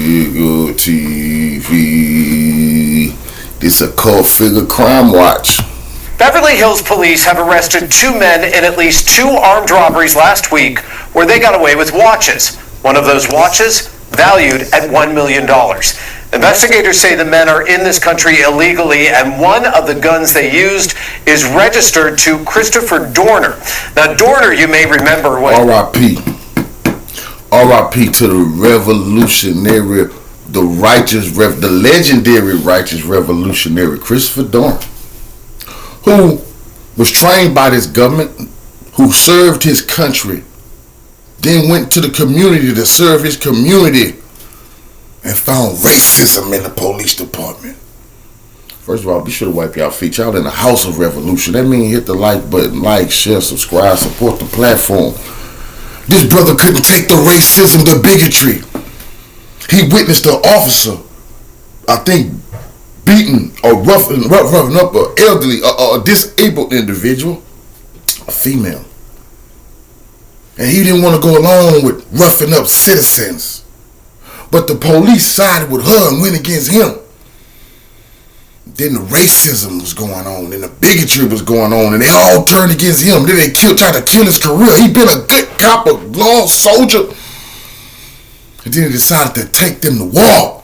Cultfigga TV. This a Cultfigga Crime Watch. Beverly Hills police have arrested 2 men in at least 2 armed robberies last week where they got away with watches. One of those watches valued at $1 million. Investigators say the men are in this country illegally, and one of the guns they used is registered to Christopher Dorner. Now, Dorner, you may remember, was R.I.P. R.I.P. to the revolutionary, the legendary righteous revolutionary Christopher Dorner, who was trained by this government, who served his country, then went to the community to serve his community, and found racism in the police department. First of all, be sure to wipe your feet. Y'all in the house of revolution. That means hit the like button, like, share, subscribe, support the platform. This brother couldn't take the racism, the bigotry. He witnessed an officer, I think, beating or roughing up an elderly, a disabled individual, a female. And he didn't want to go along with roughing up citizens. But the police sided with her and went against him. Then the racism was going on, and the bigotry was going on, and they all turned against him. Then they tried to kill his career. He been a good cop, a loyal soldier. And then they decided to take them to war.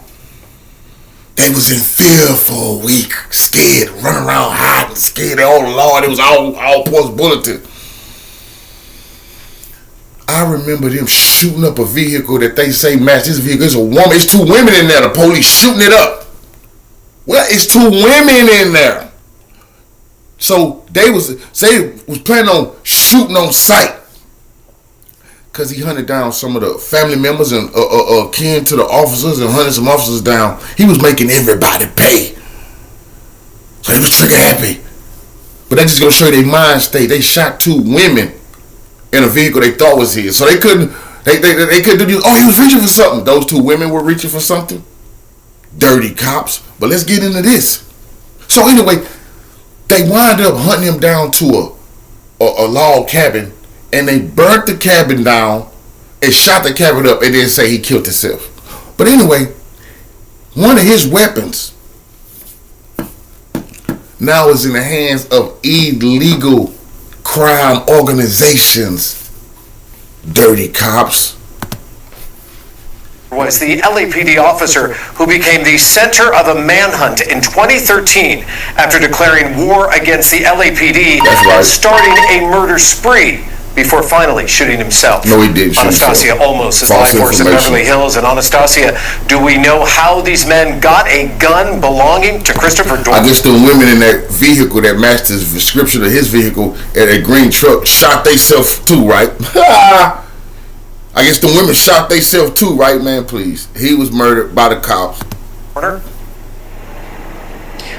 They was in fear for a week, scared, running around hiding, scared. Oh Lord, it was all post bulletin. I remember them shooting up a vehicle that they say matched this vehicle. It's a woman. It's 2 women in there. The police shooting it up. Well, it's 2 women in there. So they was planning on shooting on sight, because he hunted down some of the family members and kin to the officers, and hunted some officers down. He was making everybody pay. So they was trigger happy. But they just gonna show you their mind state. They shot 2 women in a vehicle they thought was his. So they couldn't do this. Oh, he was reaching for something. Those 2 women were reaching for something. Dirty cops. But let's get into this. So anyway, they wound up hunting him down to a log cabin, and they burnt the cabin down and shot the cabin up, and then say he killed himself. But anyway, one of his weapons now is in the hands of illegal crime organizations. Dirty cops. Was the LAPD officer who became the center of a manhunt in 2013 after declaring war against the LAPD and starting a murder spree before finally shooting himself. No, he didn't. Anastasia Olmos is live for us in Beverly Hills. And Anastasia, do we know how these men got a gun belonging to Christopher Dorner? I guess the women in that vehicle that matched his description of his vehicle at a green truck shot themselves too, right? I guess the women shot themselves too, right, man? Please. He was murdered by the cops.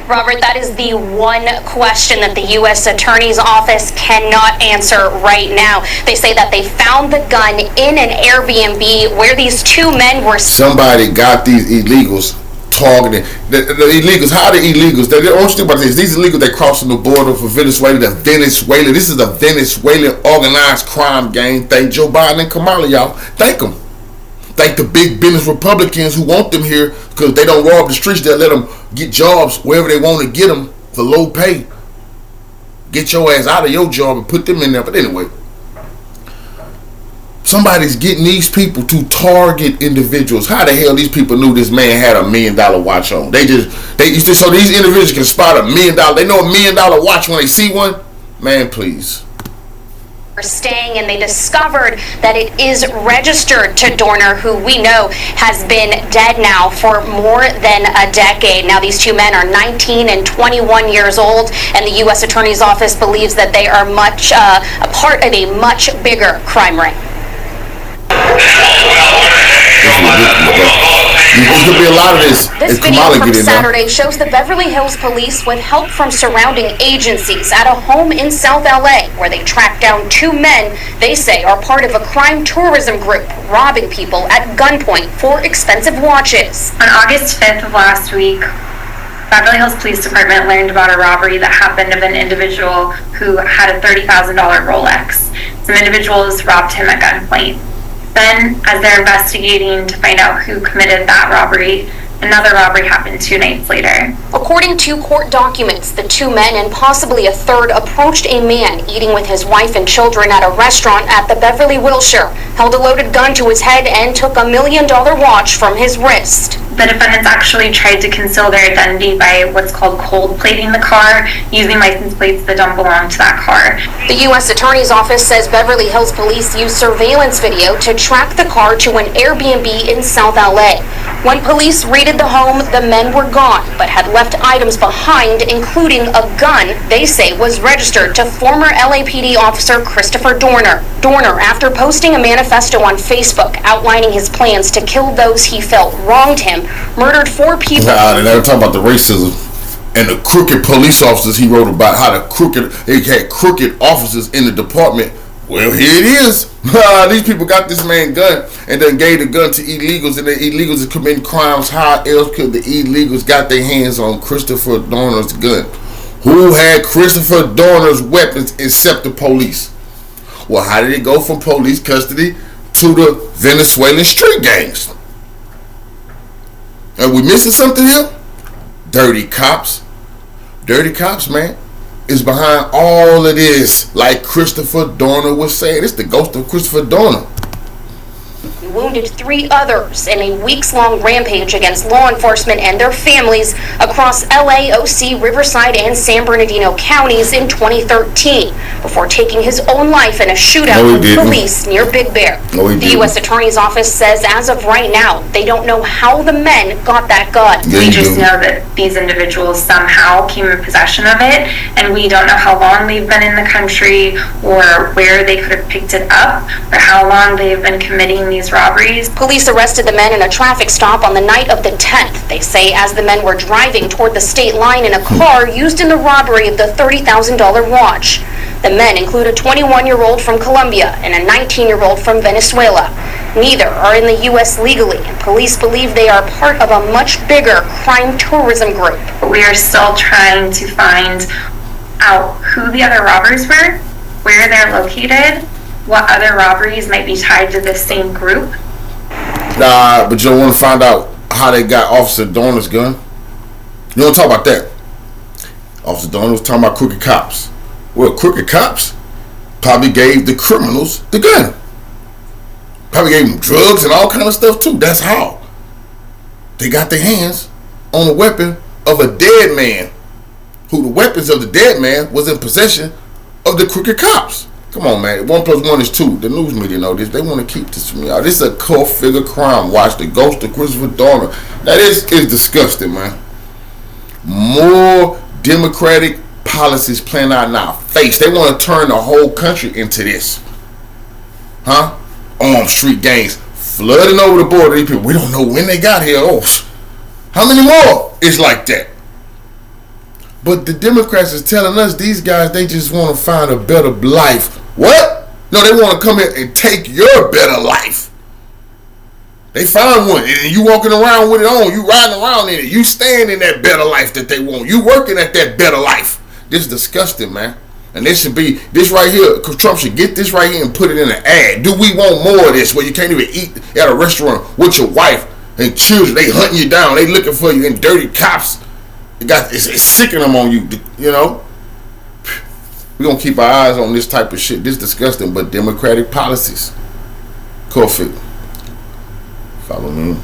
Robert, that is the one question that the U.S. Attorney's Office cannot answer right now. They say that they found the gun in an Airbnb where these 2 men were... Somebody got these illegals targeting. The illegals, how the illegals, they don't think about this. These illegals, they crossing the border for Venezuela. This is a Venezuelan organized crime gang. Thank Joe Biden and Kamala, y'all. Thank them. Thank the big business Republicans who want them here, because they don't rob the streets. They'll let them get jobs wherever they want to get them for low pay. Get your ass out of your job and put them in there. But anyway, somebody's getting these people to target individuals. How the hell these people knew this man had $1 million watch on? So these individuals can spot $1 million. They know $1 million watch when they see one. Man, please. Staying, and they discovered that it is registered to Dorner, who we know has been dead now for more than a decade. Now these 2 men are 19 and 21 years old, and the U.S. Attorney's Office believes that they are a part of a much bigger crime ring. There's going to be a lot of this. This video from Saturday shows the Beverly Hills police, with help from surrounding agencies, at a home in South LA where they tracked down 2 men they say are part of a crime tourism group robbing people at gunpoint for expensive watches. On August 5th of last week, Beverly Hills Police Department learned about a robbery that happened of an individual who had a $30,000 Rolex. Some individuals robbed him at gunpoint. Then, as they're investigating to find out who committed that robbery, another robbery happened 2 nights later. According to court documents, the 2 men and possibly a third approached a man eating with his wife and children at a restaurant at the Beverly Hills, held a loaded gun to his head, and took $1 million watch from his wrist. The defendants actually tried to conceal their identity by what's called cold plating the car, using license plates that don't belong to that car. The U.S. Attorney's Office says Beverly Hills police used surveillance video to track the car to an Airbnb in South LA. When police raided the home, the men were gone, but had left items behind, including a gun they say was registered to former LAPD officer Christopher Dorner. Dorner, after posting a manifesto on Facebook outlining his plans to kill those he felt wronged him, murdered 4 people. They never talk about the racism and the crooked police officers. He wrote about how they had crooked officers in the department. Well, here it is. These people got this man gun and then gave the gun to illegals, and the illegals are committing crimes. How else could the illegals got their hands on Christopher Dorner's gun? Who had Christopher Dorner's weapons except the police? Well, how did it go from police custody to the Venezuelan street gangs? Are we missing something here? Dirty cops. Dirty cops, man, is behind all of this. Like Christopher Dorner was saying, it's the ghost of Christopher Dorner. Wounded 3 others in a weeks-long rampage against law enforcement and their families across LA, OC, Riverside, and San Bernardino counties in 2013 before taking his own life in a shootout with police near Big Bear. The U.S. Attorney's Office says as of right now, they don't know how the men got that gun. We just know that these individuals somehow came in possession of it, and we don't know how long they've been in the country or where they could have picked it up or how long they've been committing these robberies. Police arrested the men in a traffic stop on the night of the 10th, they say, as the men were driving toward the state line in a car used in the robbery of the $30,000 watch. The men include a 21-year-old from Colombia and a 19-year-old from Venezuela. Neither are in the U.S. legally, and police believe they are part of a much bigger crime tourism group. We are still trying to find out who the other robbers were, where they're located, what other robberies might be tied to this same group. But you don't want to find out how they got Officer Dorner's gun? You don't talk about that. Officer Dorner was talking about crooked cops. Well, crooked cops probably gave the criminals the gun. Probably gave them drugs and all kind of stuff too. That's how they got their hands on a weapon of a dead man, who the weapons of the dead man was in possession of the crooked cops. Come on, man. 1 + 1 is 2. The news media know this. They want to keep this from y'all. This is a Cultfigga Crime Watch. The ghost of Christopher Dorner. That is disgusting, man. More Democratic policies playing out in our face. They want to turn the whole country into this. Armed street gangs flooding over the border. These people, we don't know when they got here. Oh, how many more? It's like that. But the Democrats is telling us these guys, they just want to find a better life. What? No, they want to come here and take your better life. They find one, and you walking around with it on. You riding around in it. You staying in that better life that they want. You working at that better life. This is disgusting, man. And this should be, this right here, Trump should get this right here and put it in an ad. Do we want more of this where you can't even eat at a restaurant with your wife and children? They hunting you down. They looking for you, and dirty cops. It's sicking them on you, you know. We're going to keep our eyes on this type of shit. This is disgusting, but Democratic policies. Cultfigga. Follow me.